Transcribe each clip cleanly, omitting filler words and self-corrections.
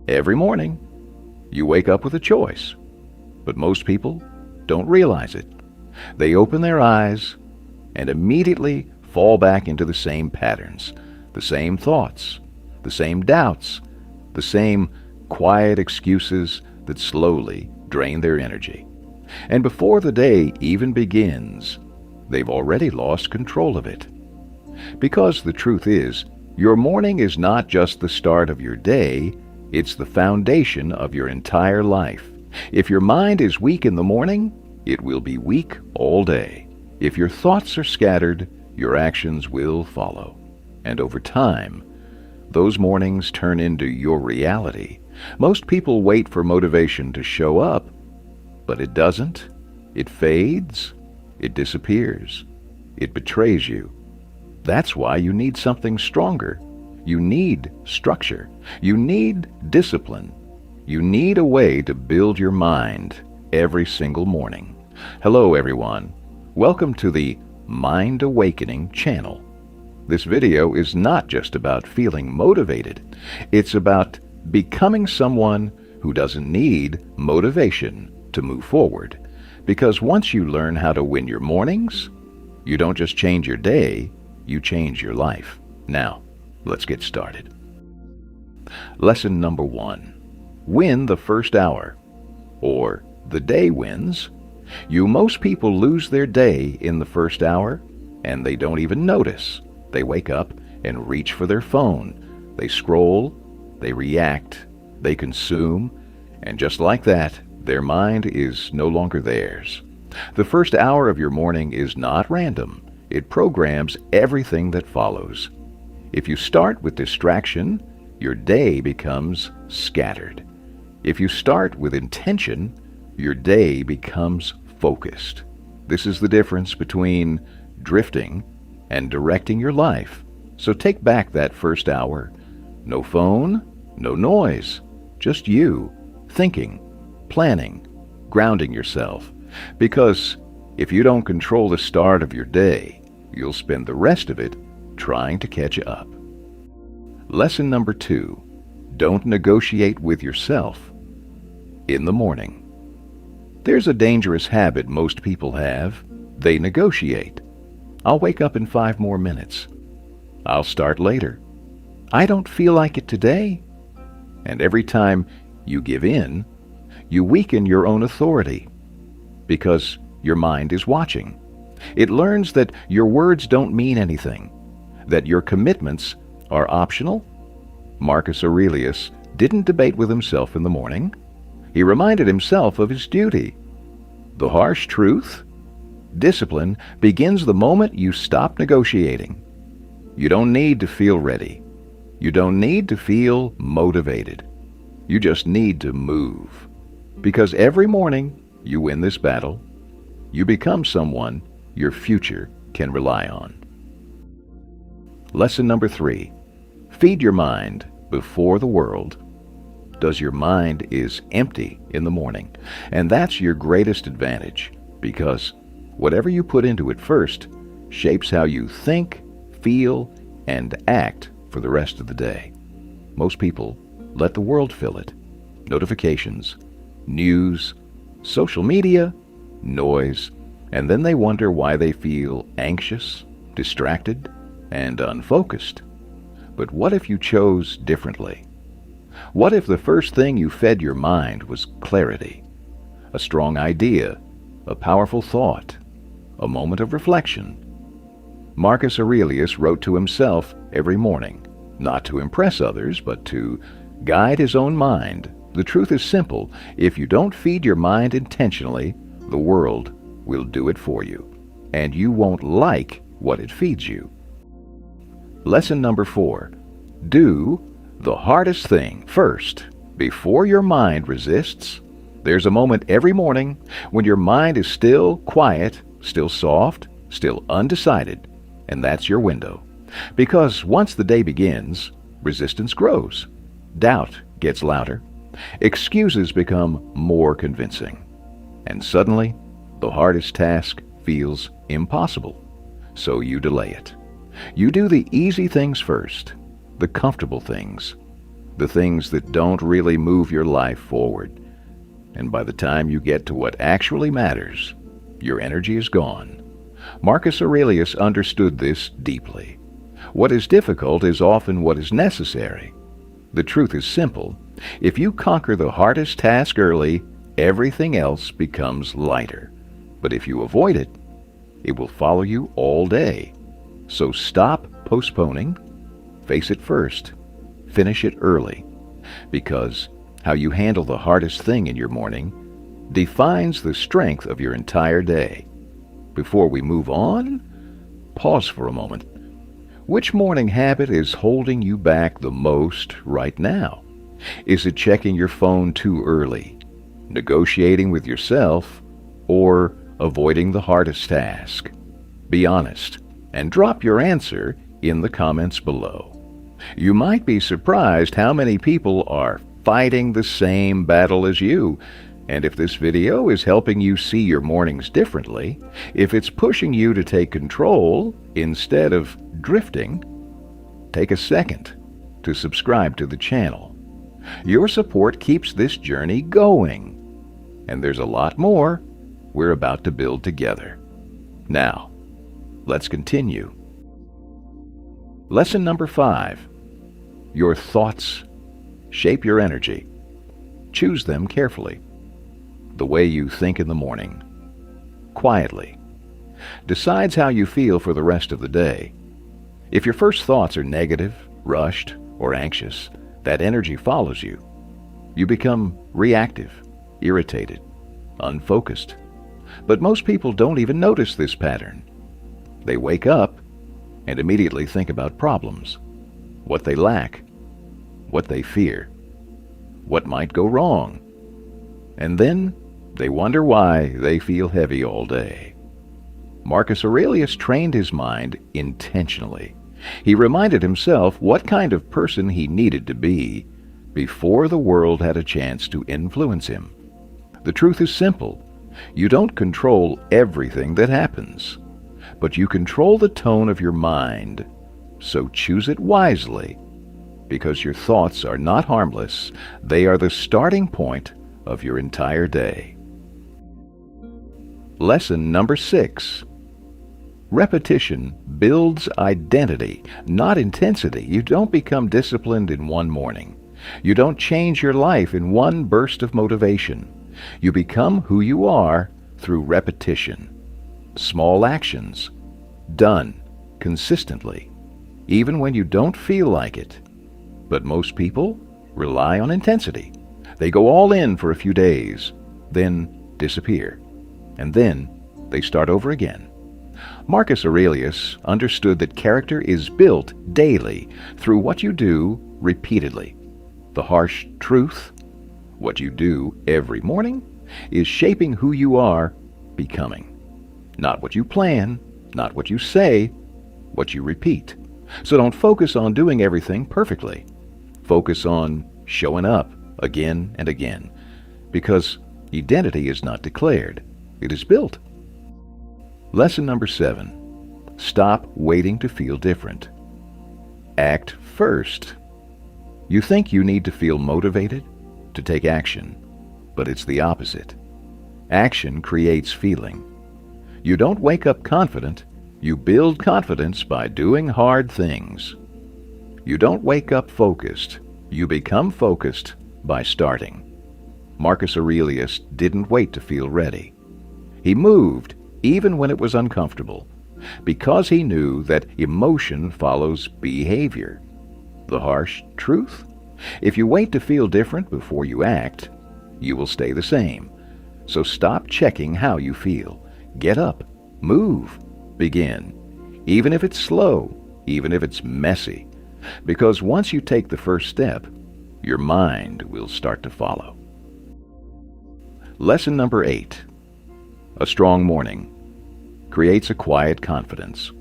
Every morning, you wake up with a choice, but most people don't realize it. They open their eyes and immediately fall back into the same patterns, the same thoughts, the same doubts, the same quiet excuses that slowly drain their energy. And before the day even begins, they've already lost control of it. Because the truth is, your morning is not just the start of your day, it's the foundation of your entire life. If your mind is weak in the morning, it will be weak all day. If your thoughts are scattered, your actions will follow. And over time, those mornings turn into your reality. Most people wait for motivation to show up, but it doesn't. It fades. It disappears. It betrays you. That's why you need something stronger. You need structure. You need discipline. You need a way to build your mind every single morning. Hello, everyone. Welcome to the Mind Awakening channel. This video is not just about feeling motivated. It's about becoming someone who doesn't need motivation to move forward. Because once you learn how to win your mornings, you don't just change your day, you change your life. Now, let's get started. Lesson number 1. Win the first hour. Or, the day wins. Most people lose their day in the first hour, and they don't even notice. They wake up and reach for their phone. They scroll, they react, they consume, and just like that, their mind is no longer theirs. The first hour of your morning is not random. It programs everything that follows. If you start with distraction, your day becomes scattered. If you start with intention, your day becomes focused. This is the difference between drifting and directing your life. So take back that first hour. No phone, no noise, just you, thinking, planning, grounding yourself. Because if you don't control the start of your day, you'll spend the rest of it trying to catch up. Lesson number 2. Don't negotiate with yourself in the morning. There's a dangerous habit most people have. They negotiate. I'll wake up in 5 more minutes. I'll start later. I don't feel like it today. And every time you give in, you weaken your own authority. Because your mind is watching. It learns that your words don't mean anything, that your commitments are optional. Marcus Aurelius didn't debate with himself in the morning. He reminded himself of his duty. The harsh truth? Discipline begins the moment you stop negotiating. You don't need to feel ready. You don't need to feel motivated. You just need to move. Because every morning you win this battle, you become someone your future can rely on. Lesson number 3. Feed your mind before the world. Does your mind is empty in the morning, and that's your greatest advantage, because whatever you put into it first shapes how you think, feel, and act for the rest of the day. Most people let the world fill it. Notifications, news, social media, noise, and then they wonder why they feel anxious, distracted, and unfocused. But what if you chose differently? What if the first thing you fed your mind was clarity, a strong idea, a powerful thought, a moment of reflection? Marcus Aurelius wrote to himself every morning, not to impress others, but to guide his own mind. The truth is simple. If you don't feed your mind intentionally, the world will do it for you, and you won't like what it feeds you. Lesson number 4. Do the hardest thing first. Before your mind resists, there's a moment every morning when your mind is still quiet, still soft, still undecided, and that's your window. Because once the day begins, resistance grows. Doubt gets louder. Excuses become more convincing. And suddenly, the hardest task feels impossible. So you delay it. You do the easy things first, the comfortable things. the things that don't really move your life forward. And by the time you get to what actually matters, your energy is gone. Marcus Aurelius understood this deeply. What is difficult is often what is necessary. The truth is simple. If you conquer the hardest task early, everything else becomes lighter. But if you avoid it, it will follow you all day. So stop postponing. Face it first. Finish it early. Because how you handle the hardest thing in your morning defines the strength of your entire day. Before we move on, pause for a moment. Which morning habit is holding you back the most right now? Is it checking your phone too early, negotiating with yourself, or avoiding the hardest task? Be honest and drop your answer in the comments below. You might be surprised how many people are fighting the same battle as you. And if this video is helping you see your mornings differently, if it's pushing you to take control instead of drifting, take a second to subscribe to the channel. Your support keeps this journey going. And there's a lot more we're about to build together. Now, let's continue. Lesson number 5. Your thoughts shape your energy. Choose them carefully. The way you think in the morning, quietly, decides how you feel for the rest of the day. If your first thoughts are negative, rushed, or anxious, that energy follows you. You become reactive, irritated, unfocused. But most people don't even notice this pattern. They wake up and immediately think about problems, what they lack, what they fear, what might go wrong. And then they wonder why they feel heavy all day. Marcus Aurelius trained his mind intentionally. He reminded himself what kind of person he needed to be before the world had a chance to influence him. The truth is simple. You don't control everything that happens, but you control the tone of your mind. So choose it wisely, because your thoughts are not harmless. They are the starting point of your entire day. Lesson number 6. Repetition builds identity, not intensity. You don't become disciplined in one morning. You don't change your life in one burst of motivation. You become who you are through repetition. Small actions, done consistently, even when you don't feel like it. But most people rely on intensity. They go all in for a few days, then disappear, and then they start over again. Marcus Aurelius understood that character is built daily through what you do repeatedly. The harsh truth, what you do every morning, is shaping who you are becoming. Not what you plan, not what you say, what you repeat. So don't focus on doing everything perfectly. Focus on showing up again and again, because identity is not declared. It is built. Lesson number 7. Stop waiting to feel different. Act first. You think you need to feel motivated to take action, but it's the opposite. Action creates feeling. You don't wake up confident. You build confidence by doing hard things. You don't wake up focused. You become focused by starting. Marcus Aurelius didn't wait to feel ready. He moved even when it was uncomfortable, because he knew that emotion follows behavior. The harsh truth? If you wait to feel different before you act, you will stay the same. So stop checking how you feel. Get up, move, begin. Even if it's slow, even if it's messy. Because once you take the first step, your mind will start to follow. Lesson number 8. A strong morning creates a quiet confidence.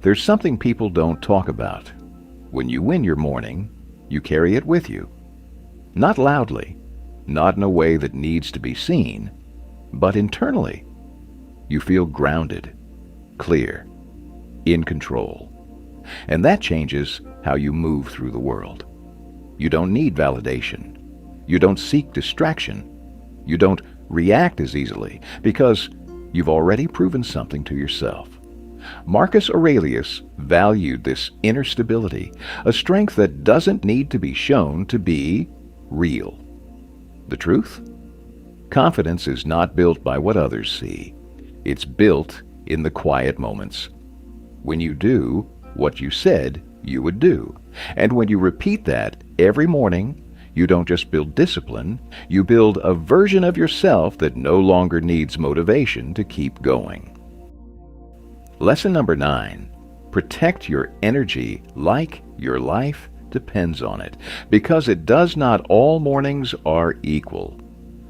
There's something people don't talk about. When you win your morning, you carry it with you. Not loudly, not in a way that needs to be seen, but internally. You feel grounded, clear, in control. And that changes how you move through the world. You don't need validation. You don't seek distraction. You don't react as easily because you've already proven something to yourself. Marcus Aurelius valued this inner stability, a strength that doesn't need to be shown to be real. The truth? Confidence is not built by what others see. It's built in the quiet moments. When you do what you said you would do, and when you repeat that every morning, you don't just build discipline, you build a version of yourself that no longer needs motivation to keep going. Lesson number 9. Protect your energy like your life depends on it, because it does not all mornings are equal.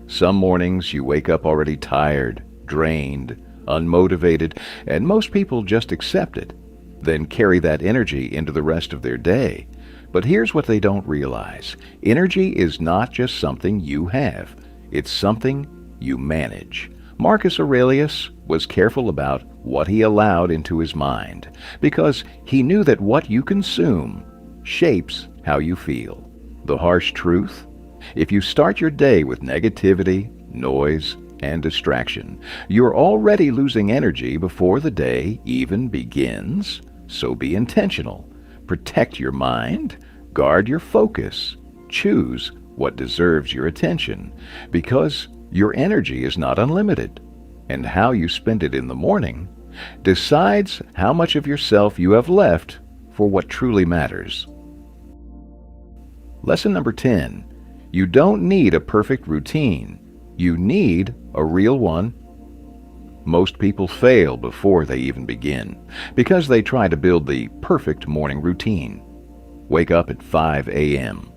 Some mornings you wake up already tired, drained, unmotivated, and most people just accept it, then carry that energy into the rest of their day. But here's what they don't realize. Energy is not just something you have. It's something you manage. Marcus Aurelius was careful about what he allowed into his mind, because he knew that what you consume shapes how you feel. The harsh truth? If you start your day with negativity, noise, and distraction, you're already losing energy before the day even begins. So be intentional. Protect your mind, guard your focus, choose what deserves your attention, because your energy is not unlimited, and how you spend it in the morning decides how much of yourself you have left for what truly matters. Lesson number 10. You don't need a perfect routine. You need a real one. Most people fail before they even begin, because they try to build the perfect morning routine. Wake up at 5 a.m.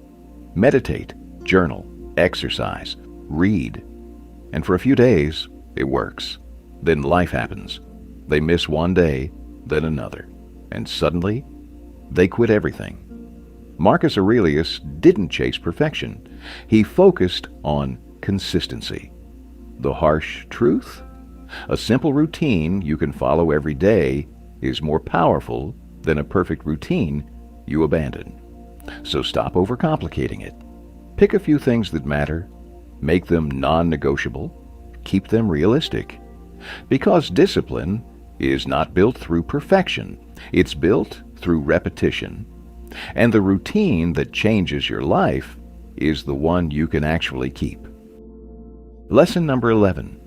Meditate, journal, exercise, read. And for a few days, it works. Then life happens. They miss one day, then another. And suddenly, they quit everything. Marcus Aurelius didn't chase perfection. He focused on consistency. The harsh truth? A simple routine you can follow every day is more powerful than a perfect routine you abandon. So stop overcomplicating it. Pick a few things that matter, make them non-negotiable, keep them realistic. Because discipline is not built through perfection, it's built through repetition. And the routine that changes your life is the one you can actually keep. Lesson number 11.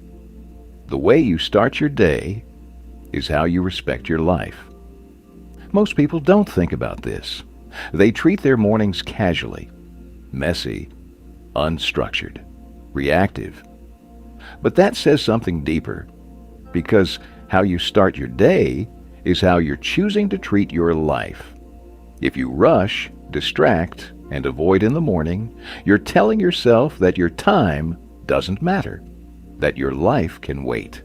The way you start your day is how you respect your life. Most people don't think about this. They treat their mornings casually, messy, unstructured, reactive. But that says something deeper, because how you start your day is how you're choosing to treat your life. If you rush, distract, and avoid in the morning, you're telling yourself that your time doesn't matter, that your life can wait.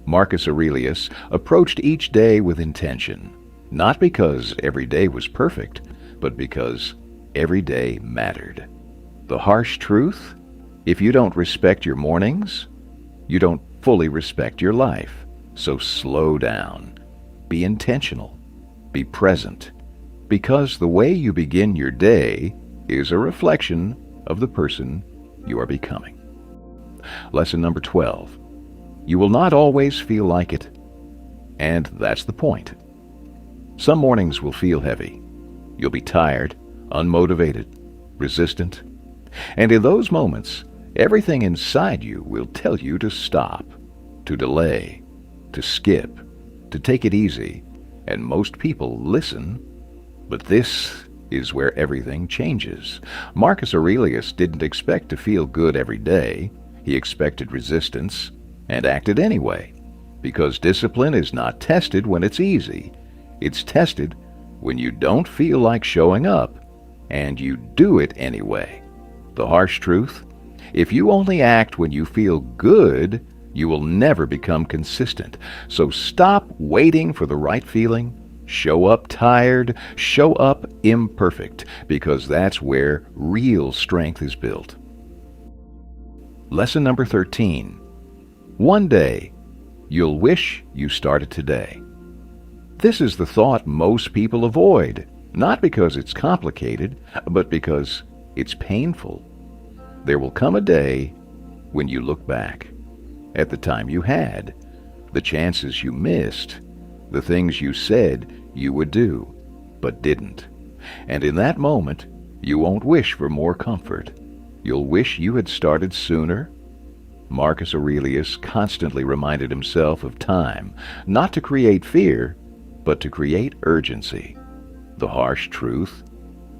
Marcus Aurelius approached each day with intention, not because every day was perfect, but because every day mattered. The harsh truth? If you don't respect your mornings, you don't fully respect your life. So slow down. Be intentional. Be present. Because the way you begin your day is a reflection of the person you are becoming. Lesson number 12. You will not always feel like it. And that's the point. Some mornings will feel heavy. You'll be tired, unmotivated, resistant. And in those moments, everything inside you will tell you to stop, to delay, to skip, to take it easy. And most people listen. But this is where everything changes. Marcus Aurelius didn't expect to feel good every day. He expected resistance and acted anyway, because discipline is not tested when it's easy. It's tested when you don't feel like showing up, and you do it anyway. The harsh truth? If you only act when you feel good, you will never become consistent. So stop waiting for the right feeling. Show up tired, show up imperfect, because that's where real strength is built. Lesson number 13. One day, you'll wish you started today. This is the thought most people avoid, Not because it's complicated, but because it's painful. There will come a day when you look back at the time you had, the chances you missed, the things you said you would do, but didn't. And in that moment, you won't wish for more comfort. You'll wish you had started sooner. Marcus Aurelius constantly reminded himself of time, not to create fear, but to create urgency. The harsh truth: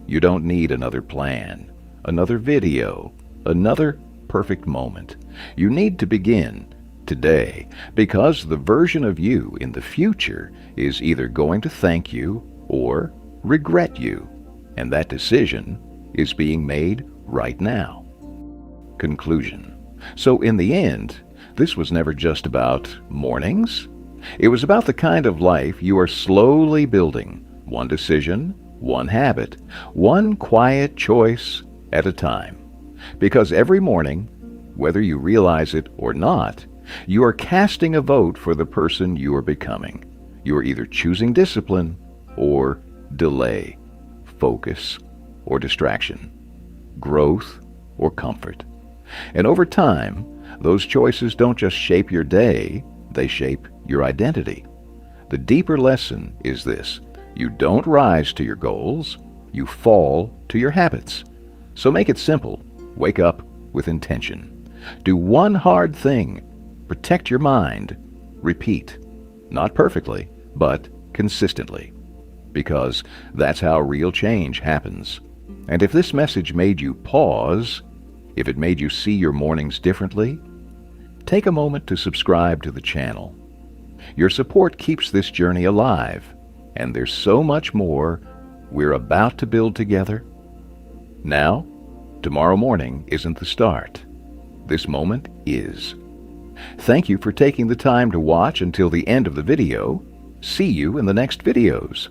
you don't need another plan, another video, another perfect moment. You need to begin today, because the version of you in the future is either going to thank you or regret you, and that decision is being made right now. Conclusion. So in the end, this was never just about mornings. It was about the kind of life you are slowly building, one decision, one habit, one quiet choice at a time. Because every morning, whether you realize it or not, you are casting a vote for the person you are becoming. You are either choosing discipline or delay, focus or distraction, growth or comfort. And over time, those choices don't just shape your day, they shape your identity. The deeper lesson is this: you don't rise to your goals, you fall to your habits. So make it simple. Wake up with intention. Do one hard thing. Protect your mind. Repeat. Not perfectly, but consistently. Because that's how real change happens. And if this message made you pause, if it made you see your mornings differently, take a moment to subscribe to the channel. Your support keeps this journey alive, and there's so much more we're about to build together. Now, tomorrow morning isn't the start. This moment is. Thank you for taking the time to watch until the end of the video. See you in the next videos.